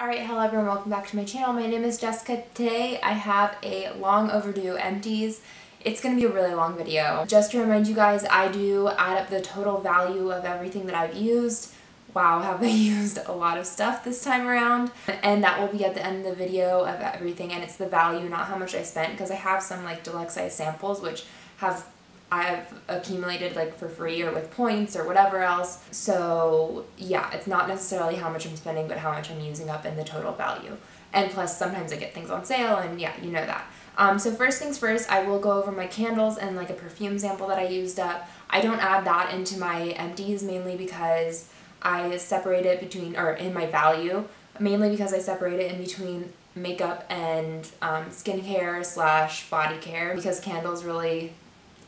Alright, hello everyone, welcome back to my channel. My name is Jessica. Today I have a long overdue empties. It's going to be a really long video. Just to remind you guys, I do add up the total value of everything that I've used. Wow, have I used a lot of stuff this time around. And that will be at the end of the video of everything, and it's the value, not how much I spent, because I have some like deluxe size samples which I've accumulated like for free or with points or whatever else. So yeah, it's not necessarily how much I'm spending, but how much I'm using up in the total value. And plus sometimes I get things on sale, and yeah, you know that. So first things first, I will go over my candles and like a perfume sample that I used up. I don't add that into my empties mainly because I separate it between, or in my value, mainly because I separate it in between makeup and skincare / body care, because candles really,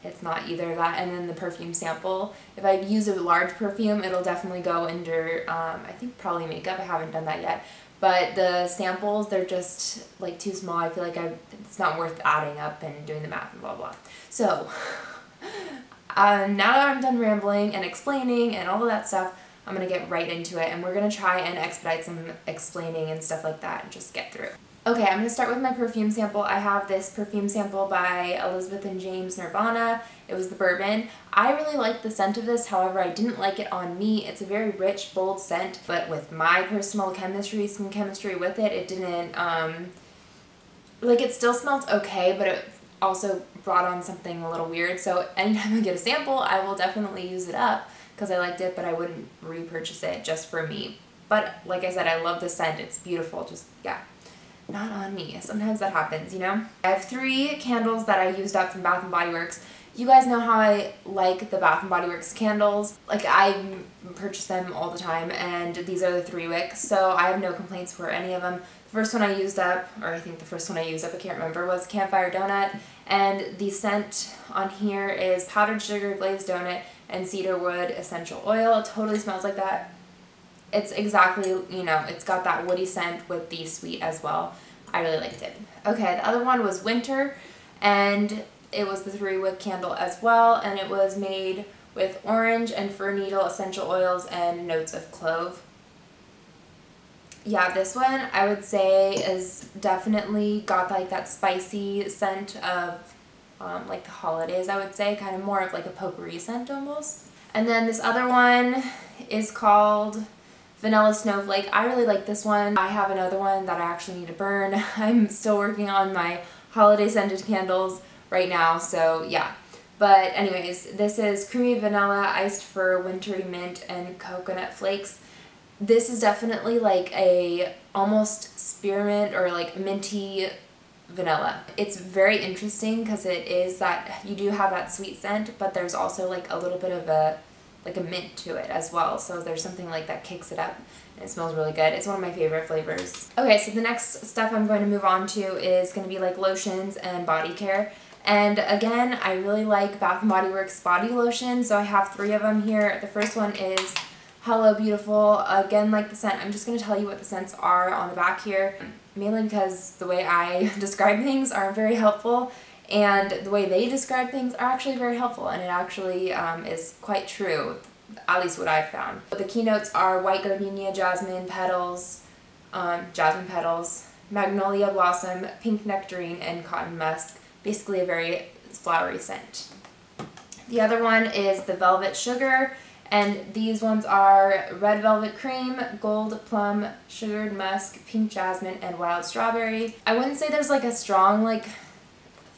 it's not either of that. And then the perfume sample, if I use a large perfume, it'll definitely go under, I think probably makeup. I haven't done that yet. But the samples, they're just like too small. I feel like it's not worth adding up and doing the math and blah blah. So now that I'm done rambling and explaining and all of that stuff, I'm going to get right into it, and we're going to try and expedite some explaining and stuff like that and just get through. Okay, I'm going to start with my perfume sample. I have this perfume sample by Elizabeth and James Nirvana. It was the bourbon. I really liked the scent of this, however I didn't like it on me. It's a very rich, bold scent, but with my personal skin chemistry with it, it didn't, like it still smelled okay, but it also brought on something a little weird. So anytime I get a sample, I will definitely use it up because I liked it, but I wouldn't repurchase it just for me. But like I said, I love the scent. It's beautiful. Just, yeah. Not on me. Sometimes that happens, you know? I have 3 candles that I used up from Bath & Body Works. You guys know how I like the Bath & Body Works candles. Like, I purchase them all the time, and these are the 3 wicks, so I have no complaints for any of them. The first one I used up, or I think the first one I used up, I can't remember, was Campfire Donut, and the scent on here is Powdered Sugar Glazed Donut and Cedarwood Essential Oil. It totally smells like that. It's exactly, you know, it's got that woody scent with the sweet as well. I really liked it. Okay, the other one was Winter, and it was the 3-wick candle as well, and it was made with orange and fir needle essential oils and notes of clove. Yeah, this one I would say is definitely got like that spicy scent of like the holidays, I would say, kind of more of like a potpourri scent almost. And then this other one is called Vanilla Snowflake. I really like this one. I have another one that I actually need to burn. I'm still working on my holiday scented candles right now, so yeah. But anyways, this is creamy vanilla, iced fir, wintry mint, and coconut flakes. This is definitely like a almost spearmint or like minty vanilla. It's very interesting because it is that you do have that sweet scent, but there's also like a little bit of a mint to it as well. So there's something like that kicks it up, and it smells really good. It's one of my favorite flavors. Okay, so the next stuff I'm going to move on to is going to be like lotions and body care. And again, I really like Bath & Body Works body lotion, so I have 3 of them here. The first one is Hello Beautiful. Again, like the scent, I'm just going to tell you what the scents are on the back here, mainly because the way I describe things aren't very helpful, and the way they describe things are actually very helpful, and it actually is quite true, at least what I've found. But the keynotes are white gardenia, jasmine petals, magnolia blossom, pink nectarine, and cotton musk. Basically a very flowery scent. The other one is the Velvet Sugar, and these ones are red velvet cream, gold plum, sugared musk, pink jasmine, and wild strawberry. I wouldn't say there's like a strong like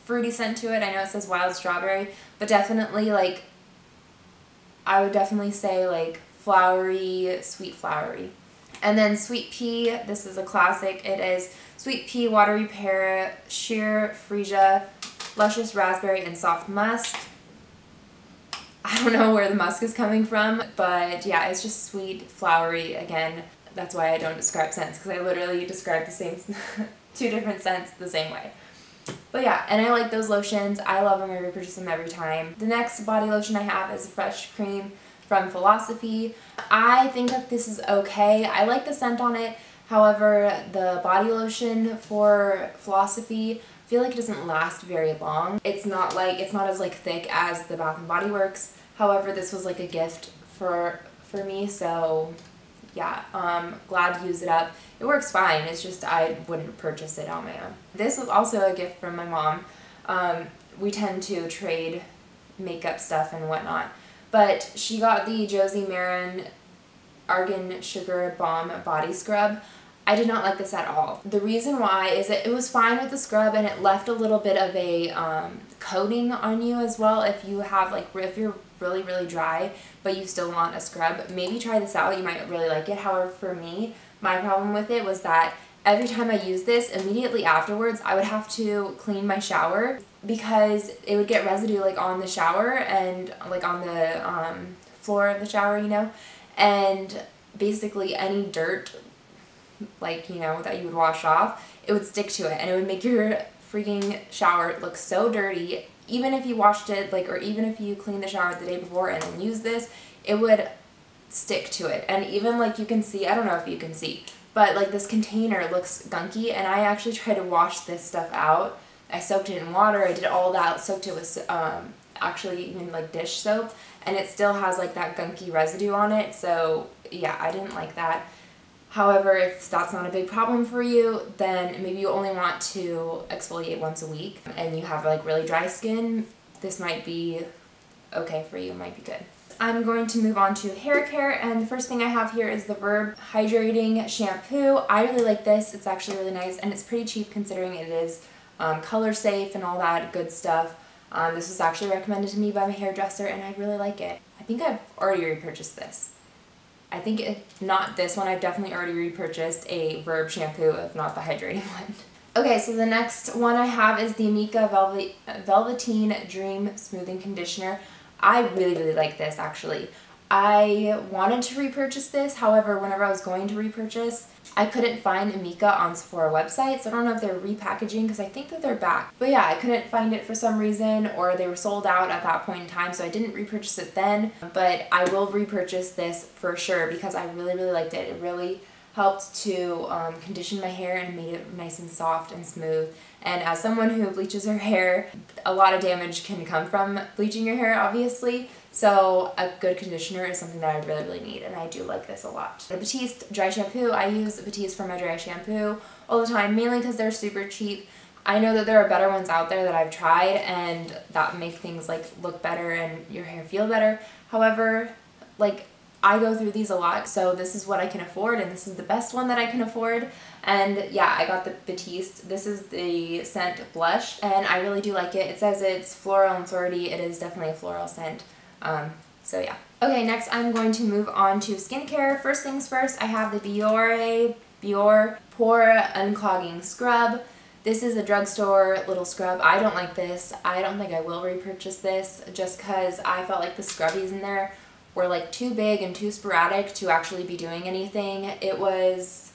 fruity scent to it. I know it says wild strawberry, but definitely like, I would definitely say like flowery, sweet flowery. And then Sweet Pea, this is a classic. It is Sweet Pea, Watery Pear, Sheer Freesia, Luscious Raspberry, and Soft Musk. I don't know where the musk is coming from, but yeah, it's just sweet, flowery. Again, that's why I don't describe scents, because I literally describe the same 2 different scents the same way. But yeah, and I like those lotions. I love them. I repurchase them every time. The next body lotion I have is a Fresh Cream from Philosophy. I think that this is okay. I like the scent on it. However, the body lotion for Philosophy, I feel like it doesn't last very long. It's not as like thick as the Bath & Body Works. However, this was like a gift for me, so yeah, glad to use it up. It works fine, it's just I wouldn't purchase it on my own. This was also a gift from my mom. We tend to trade makeup stuff and whatnot, but she got the Josie Maran Argan Sugar Balm Body Scrub. I did not like this at all. The reason why is that it was fine with the scrub and it left a little bit of a coating on you as well. If you have like, if you're really dry but you still want a scrub, maybe try this out, you might really like it. However, for me, my problem with it was that every time I used this, immediately afterwards I would have to clean my shower because it would get residue like on the shower and like on the floor of the shower, you know, and basically any dirt, like, you know, that you would wash off, it would stick to it and it would make your freaking shower look so dirty. Even if you washed it, like, or even if you cleaned the shower the day before and then used this, it would stick to it. And even like you can see, I don't know if you can see, but like this container looks gunky, and I actually tried to wash this stuff out. I soaked it in water, I did all that, soaked it with actually even like dish soap, and it still has like that gunky residue on it. So yeah, I didn't like that. However, if that's not a big problem for you, then maybe you only want to exfoliate once a week and you have like really dry skin, this might be okay for you, might be good. I'm going to move on to hair care, and the first thing I have here is the Verb Hydrating Shampoo. I really like this. It's actually really nice and it's pretty cheap considering it is color safe and all that good stuff. This was actually recommended to me by my hairdresser and I really like it. I think I've already repurchased this. I think if not this one, I've definitely already repurchased a Verb shampoo, if not the hydrating one. Okay, so the next one I have is the Amika Velveteen Dream Smoothing Conditioner. I really like this actually. I wanted to repurchase this, however, whenever I was going to repurchase, I couldn't find Amika on Sephora website, so I don't know if they're repackaging because I think that they're back. But yeah, I couldn't find it for some reason, or they were sold out at that point in time, so I didn't repurchase it then. But I will repurchase this for sure because I really liked it. It really helped to condition my hair and made it nice and soft and smooth. And as someone who bleaches her hair, a lot of damage can come from bleaching your hair, obviously. So a good conditioner is something that I really need, and I do like this a lot. The Batiste Dry Shampoo, I use Batiste for my dry shampoo all the time, mainly because they're super cheap. I know that there are better ones out there that I've tried and that make things like look better and your hair feel better. However, like, I go through these a lot, so this is what I can afford and this is the best one that I can afford. And yeah, I got the Batiste. This is the scent Blush and I really do like it. It says it's floral and sorority. It is definitely a floral scent. So yeah. Okay, next I'm going to move on to skincare. First things first, I have the Biore Pore Unclogging Scrub. This is a drugstore little scrub. I don't like this. I don't think I will repurchase this just because I felt like the scrubbies in there were like too big and too sporadic to actually be doing anything. It was,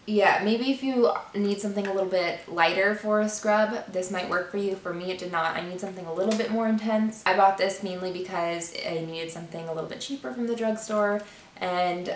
yeah, maybe if you need something a little bit lighter for a scrub, this might work for you. For me, it did not. I need something a little bit more intense. I bought this mainly because I needed something a little bit cheaper from the drugstore, and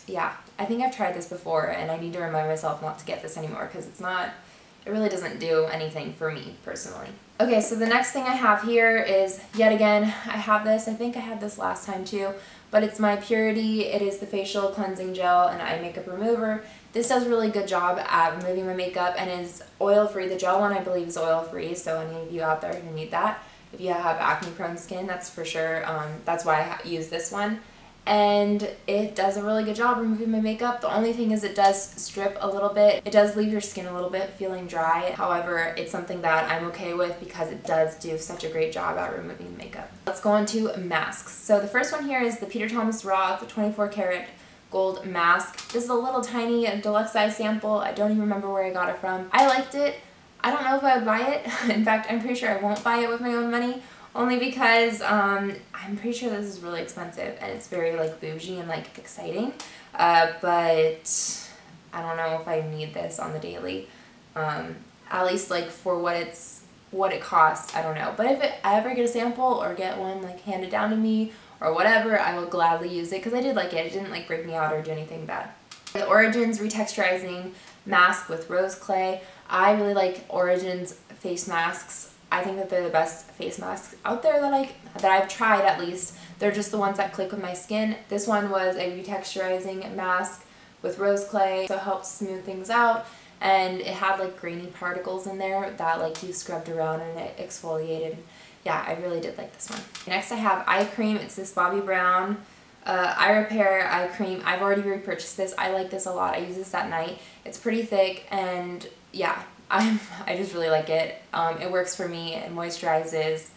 yeah, I think I've tried this before and I need to remind myself not to get this anymore because it really doesn't do anything for me personally. Okay, so the next thing I have here is, yet again, I have this. I think I had this last time too, but it's my Purity. It is the facial cleansing gel and eye makeup remover. This does a really good job at removing my makeup and is oil-free. The gel one I believe is oil-free, so any of you out there who need that, if you have acne-prone skin, that's for sure. That's why I use this one. And it does a really good job removing my makeup. The only thing is it does strip a little bit. It does leave your skin a little bit feeling dry. However, it's something that I'm okay with because it does do such a great job at removing makeup. Let's go on to masks. So the first one here is the Peter Thomas Roth 24 karat gold mask. This is a little tiny deluxe size sample. I don't even remember where I got it from. I liked it. I don't know if I would buy it. In fact, I'm pretty sure I won't buy it with my own money. Only because I'm pretty sure this is really expensive and it's very like bougie and like exciting, but I don't know if I need this on the daily. At least like for what it costs, I don't know. But if I ever get a sample or get one like handed down to me or whatever, I will gladly use it because I did like it. It didn't like break me out or do anything bad. The Origins Retexturizing Mask with Rose Clay. I really like Origins face masks. I think that they're the best face masks out there that I've tried at least. They're just the ones that click with my skin. This one was a retexturizing mask with rose clay, so it helps smooth things out. And it had like grainy particles in there that like you scrubbed around and it exfoliated. Yeah, I really did like this one. Next I have eye cream. It's this Bobbi Brown eye repair eye cream. I've already repurchased this. I like this a lot. I use this at night. It's pretty thick and yeah, I just really like it. It works for me. It moisturizes.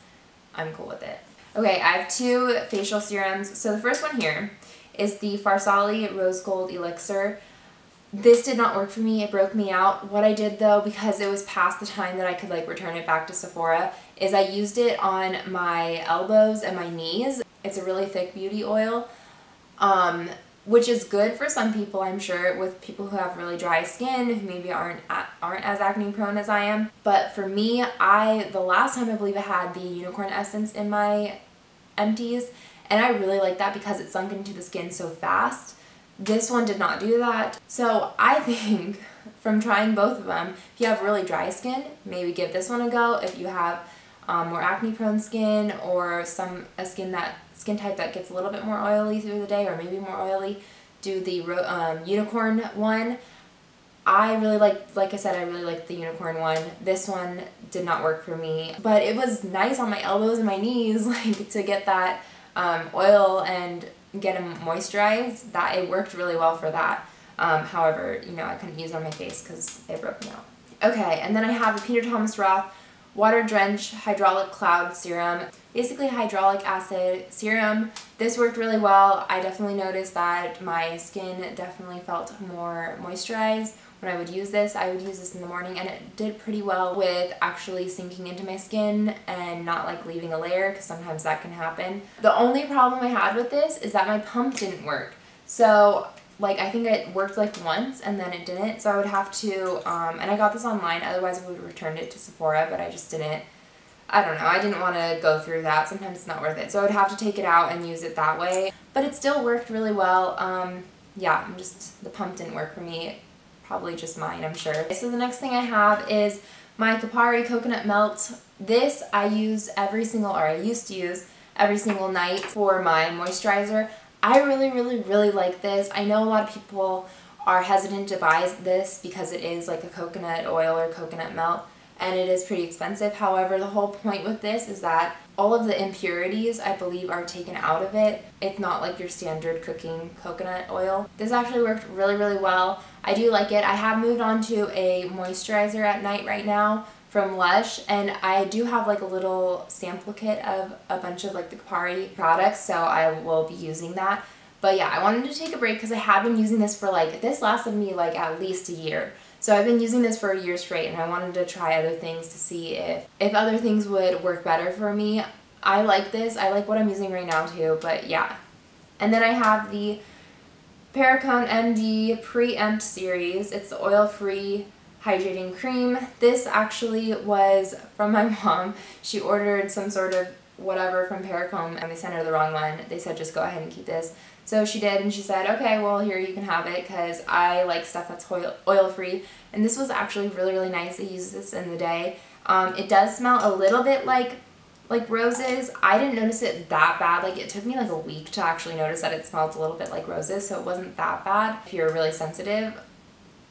I'm cool with it. Okay, I have 2 facial serums. So the first one here is the Farsali Rose Gold Elixir. This did not work for me. It broke me out. What I did though, because it was past the time that I could like return it back to Sephora, is I used it on my elbows and my knees. It's a really thick beauty oil, which is good for some people, I'm sure, with people who have really dry skin, who maybe aren't as acne prone as I am. But for me, the last time I believe I had the unicorn essence in my Empties, and I really like that because it sunk into the skin so fast. This one did not do that. So I think from trying both of them, if you have really dry skin, maybe give this one a go. If you have more acne prone skin or a skin type that gets a little bit more oily through the day or maybe more oily, do the unicorn one. I really like I said, I really like the unicorn one. This one did not work for me, but it was nice on my elbows and my knees, like to get that oil and get them moisturized. That it worked really well for that. However, you know, I couldn't use it on my face because it broke me out. Okay, and then I have the Peter Thomas Roth Water Drench Hydraulic Cloud Serum. Basically hydraulic acid serum. This worked really well. I definitely noticed that my skin definitely felt more moisturized when I would use this. I would use this in the morning and it did pretty well with actually sinking into my skin and not like leaving a layer, because sometimes that can happen. The only problem I had with this is that my pump didn't work. So like I think it worked like once and then it didn't, so I would have to, and I got this online, otherwise I would have returned it to Sephora, but I just didn't. I don't know, I didn't want to go through that. Sometimes it's not worth it. So I would have to take it out and use it that way. But it still worked really well. Yeah, the pump didn't work for me. Probably just mine, I'm sure. So the next thing I have is my Kapari Coconut Melt. This I use I used to use every single night for my moisturizer. I really like this. I know a lot of people are hesitant to buy this because it is like a coconut oil or coconut melt, and it is pretty expensive. However, the whole point with this is that all of the impurities, I believe, are taken out of it. It's not like your standard cooking coconut oil. This actually worked really well. I do like it. I have moved on to a moisturizer at night right now from Lush, and I do have like a little sample kit of a bunch of like the Kapari products, so I will be using that. But yeah, I wanted to take a break because I have been using this for like, this lasted me like at least a year. So I've been using this for a year straight, and I wanted to try other things to see if other things would work better for me. I like this. I like what I'm using right now too, but yeah. And then I have the Perricone MD Pre-Empt series. It's the oil-free hydrating cream. This actually was from my mom. She ordered some sort of whatever from Perricone and they sent her the wrong one. They said just go ahead and keep this. So she did, and she said, okay, well here you can have it, because I like stuff that's oil-free. And this was actually really nice. I use this in the day. It does smell a little bit like roses. I didn't notice it that bad. Like it took me like a week to actually notice that it smelled a little bit like roses, so it wasn't that bad. If you're really sensitive,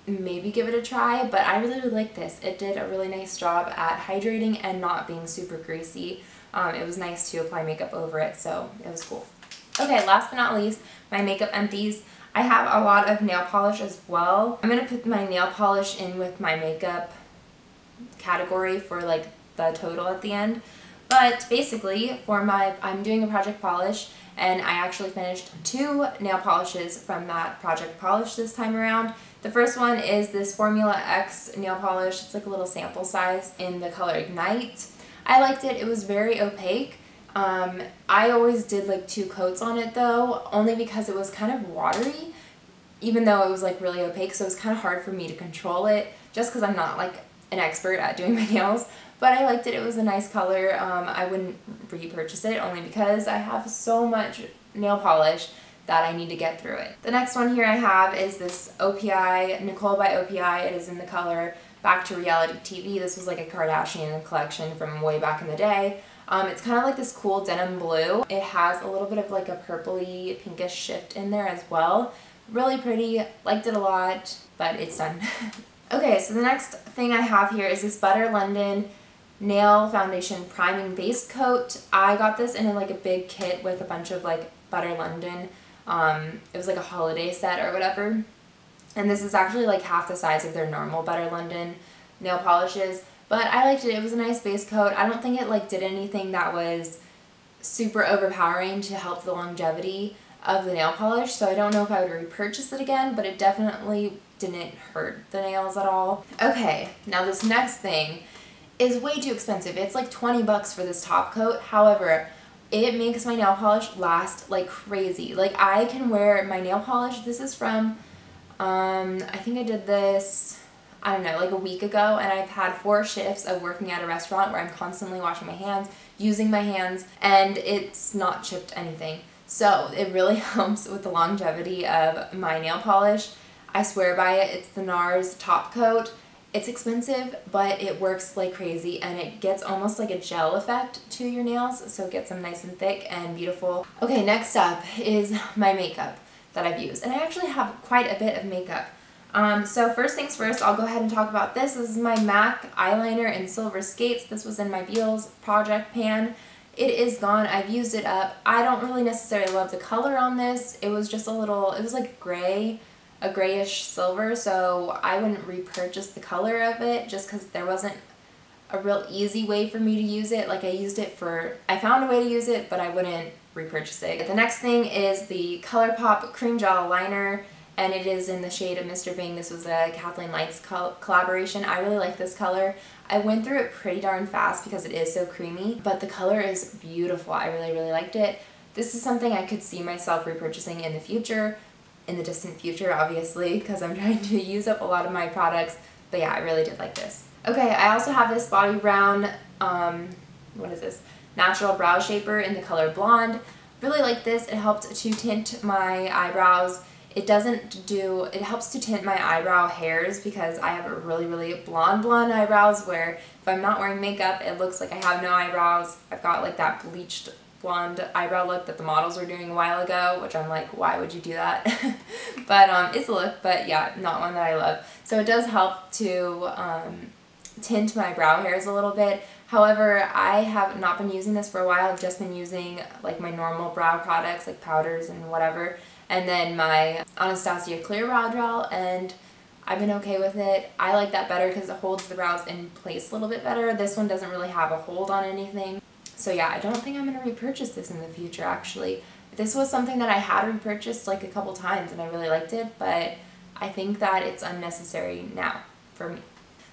maybe give it a try, but I really like this. It did a really nice job at hydrating and not being super greasy. It was nice to apply makeup over it, so it was cool. Okay, last but not least, my makeup empties. I have a lot of nail polish as well. I'm going to put my nail polish in with my makeup category for like the total at the end. But basically, I'm doing a project polish, and I actually finished 2 nail polishes from that project polish this time around. The first one is this Formula X nail polish. It's like a little sample size in the color Ignite. I liked it. It was very opaque. I always did like 2 coats on it though, only because it was kind of watery, even though it was like really opaque, so it was kind of hard for me to control it, just because I'm not like an expert at doing my nails. But I liked it. It was a nice color. I wouldn't repurchase it only because I have so much nail polish that I need to get through it. The next one here I have is this OPI, Nicole by OPI. It is in the color back to reality TV. This was like a Kardashian collection from way back in the day. It's kind of like this cool denim blue. It has a little bit of like a purpley pinkish shift in there as well. Really pretty, liked it a lot, but it's done. Okay, so the next thing I have here is this Butter London Nail Foundation Priming Base Coat. I got this in like a big kit with a bunch of like Butter London. It was like a holiday set or whatever. And this is actually like half the size of their normal Butter London nail polishes. But I liked it. It was a nice base coat. I don't think it like did anything that was super overpowering to help the longevity of the nail polish. So I don't know if I would repurchase it again, but it definitely didn't hurt the nails at all. Okay, now this next thing is way too expensive. It's like 20 bucks for this top coat. However, it makes my nail polish last like crazy. Like I can wear my nail polish. This is from, I think I did this, I don't know, like a week ago, and I've had 4 shifts of working at a restaurant where I'm constantly washing my hands, using my hands, and it's not chipped anything. So it really helps with the longevity of my nail polish. I swear by it. It's the NARS top coat. It's expensive, but it works like crazy, and it gets almost like a gel effect to your nails, so it gets them nice and thick and beautiful. Okay, next up is my makeup that I've used, and I actually have quite a bit of makeup. So first things first, I'll go ahead and talk about this. This is my MAC eyeliner in Silver Skates. This was in my Beals project pan. It is gone. I've used it up. I don't really necessarily love the color on this. It was just a little, it was like gray, a grayish silver, so I wouldn't repurchase the color of it just because there wasn't a real easy way for me to use it. Like I found a way to use it, but I wouldn't repurchase it. The next thing is the ColourPop Cream Gel Liner, and it is in the shade of Mr. Bing. This was a Kathleen Lights collaboration. I really like this color. I went through it pretty darn fast because it is so creamy, but the color is beautiful. I really, really liked it. This is something I could see myself repurchasing in the future, in the distant future, obviously, because I'm trying to use up a lot of my products, but yeah, I really did like this. Okay, I also have this Bobbi Brown, what is this? Natural Brow Shaper in the color Blonde. Really like this. It helped to tint my eyebrows. It helps to tint my eyebrow hairs because I have a really, really blonde eyebrows where if I'm not wearing makeup, it looks like I have no eyebrows. I've got like that bleached blonde eyebrow look that the models were doing a while ago, which I'm like, why would you do that? But it's a look, but yeah, not one that I love. So it does help to tint my brow hairs a little bit. However, I have not been using this for a while. I've just been using like my normal brow products like powders and whatever, and then my Anastasia Clear Brow Gel, and I've been okay with it. I like that better because it holds the brows in place a little bit better. This one doesn't really have a hold on anything. So yeah, I don't think I'm going to repurchase this in the future actually. This was something that I had repurchased like a couple times and I really liked it, but I think that it's unnecessary now for me.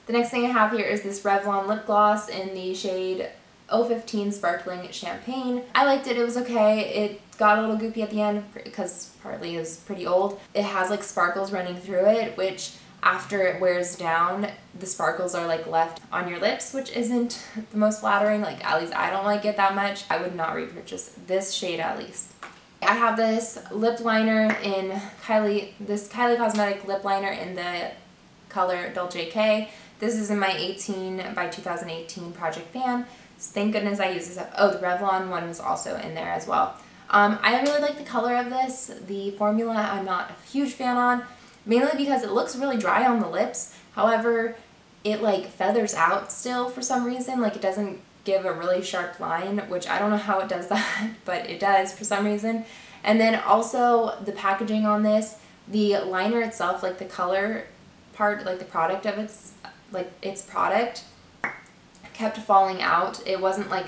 The next thing I have here is this Revlon lip gloss in the shade 015 Sparkling Champagne. I liked it. It was okay. It got a little goopy at the end because partly it was pretty old. It has like sparkles running through it, which after it wears down, the sparkles are like left on your lips, which isn't the most flattering. Like at least I don't like it that much. I would not repurchase this shade at least. I have this lip liner in this Kylie Cosmetic lip liner in the color Dolce K. This is in my 18 by 2018 project pan. Thank goodness I used this up. Oh, the Revlon one was also in there as well. I really like the color of this. The formula I'm not a huge fan on, mainly because it looks really dry on the lips. However, it like feathers out still for some reason. Like it doesn't give a really sharp line, which I don't know how it does that, but it does for some reason. And then also the packaging on this, the liner itself, like the color part, like the product of its product kept falling out. It wasn't like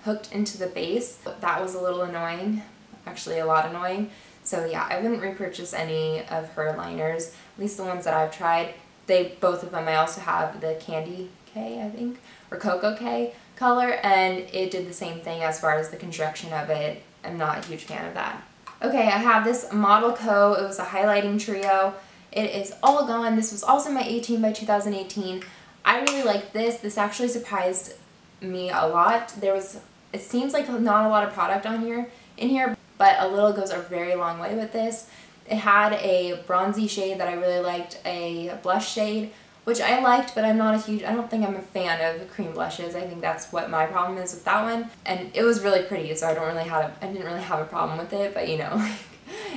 hooked into the base. That was a little annoying, actually a lot annoying. So yeah, I wouldn't repurchase any of her liners, at least the ones that I've tried. Both of them, I also have the Candy K, I think, or Cocoa K color, and it did the same thing as far as the construction of it. I'm not a huge fan of that. Okay, I have this Model Co. It was a highlighting trio. It is all gone. This was also my 18 by 2018. I really liked this. This actually surprised me a lot. It seems like not a lot of product in here, but a little goes a very long way with this. It had a bronzy shade that I really liked, a blush shade, which I liked, but I don't think I'm a fan of cream blushes. I think that's what my problem is with that one. And it was really pretty, so I didn't really have a problem with it, but you know,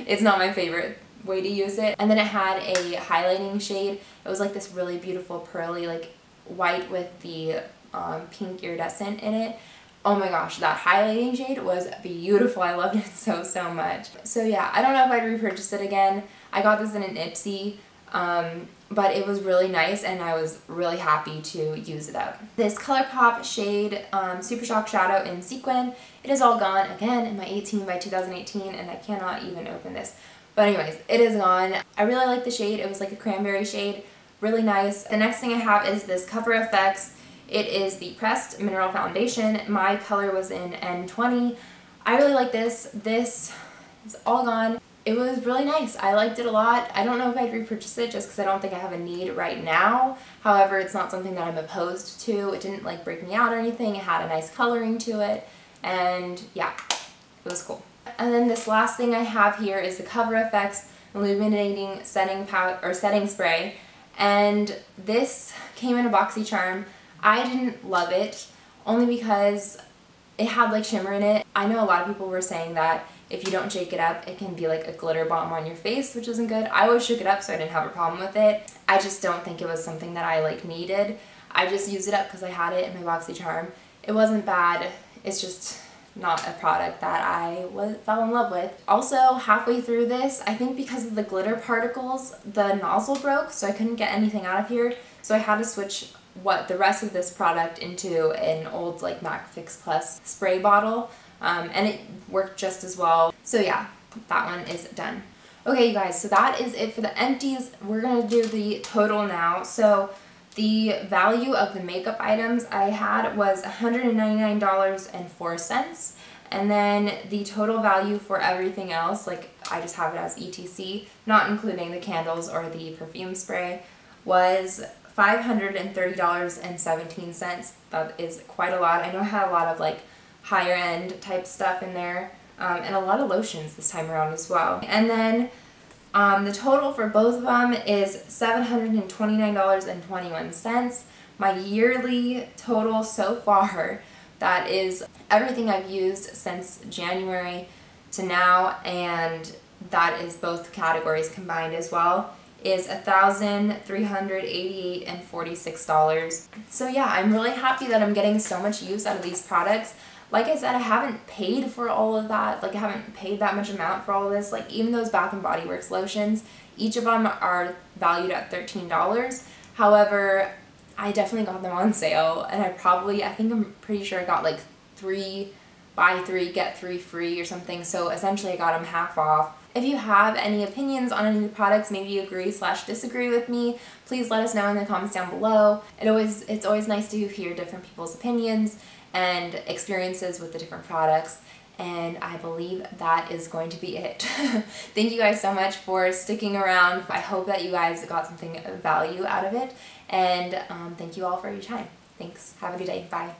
it's not my favorite way to use it. And then it had a highlighting shade. It was like this really beautiful pearly, like white with the pink iridescent in it. Oh my gosh, that highlighting shade was beautiful. I loved it so much. So yeah, I don't know if I'd repurchase it again. I got this in an Ipsy, but it was really nice and I was really happy to use it up. This ColourPop shade Super Shock Shadow in Sequin, it is all gone again in my 18 by 2018, and I cannot even open this. But anyways, it is gone. I really like the shade. It was like a cranberry shade, really nice. The next thing I have is this Cover FX. It is the Pressed Mineral Foundation. My color was in N20. I really like this. This is all gone. It was really nice. I liked it a lot. I don't know if I'd repurchase it just because I don't think I have a need right now. However, it's not something that I'm opposed to. It didn't like break me out or anything. It had a nice coloring to it. And yeah, it was cool. And then this last thing I have here is the Cover FX Illuminating Setting Spray. And this came in a BoxyCharm. I didn't love it, only because it had like shimmer in it. I know a lot of people were saying that if you don't shake it up, it can be like a glitter bomb on your face, which isn't good. I always shook it up, so I didn't have a problem with it. I just don't think it was something that I like needed. I just used it up because I had it in my BoxyCharm. It wasn't bad. It's just not a product that I fell in love with. Also, halfway through this, I think because of the glitter particles, the nozzle broke, so I couldn't get anything out of here. So I had to switch the rest of this product into an old like MAC Fix Plus spray bottle, and it worked just as well. So yeah, that one is done. Okay, you guys, so that is it for the empties. We're gonna do the total now. So the value of the makeup items I had was $199.04, and then the total value for everything else, like I just have it as ETC, not including the candles or the perfume spray, was $530.17. That is quite a lot. I know I had a lot of like higher end type stuff in there, and a lot of lotions this time around as well. And then the total for both of them is $729.21. My yearly total so far, that is everything I've used since January to now, and that is both categories combined as well, is $1,388.46. So yeah, I'm really happy that I'm getting so much use out of these products. Like I said, I haven't paid for all of that. Like I haven't paid that much amount for all of this. Like even those Bath & Body Works lotions, each of them are valued at $13. However, I definitely got them on sale, and I'm pretty sure I got like 3 buy 3 get 3 free or something. So essentially I got them half off. If you have any opinions on any of the products, maybe you agree/disagree with me, please let us know in the comments down below. It's always nice to hear different people's opinions and experiences with the different products, and I believe that is going to be it. Thank you guys so much for sticking around. I hope that you guys got something of value out of it, and thank you all for your time. Thanks. Have a good day. Bye.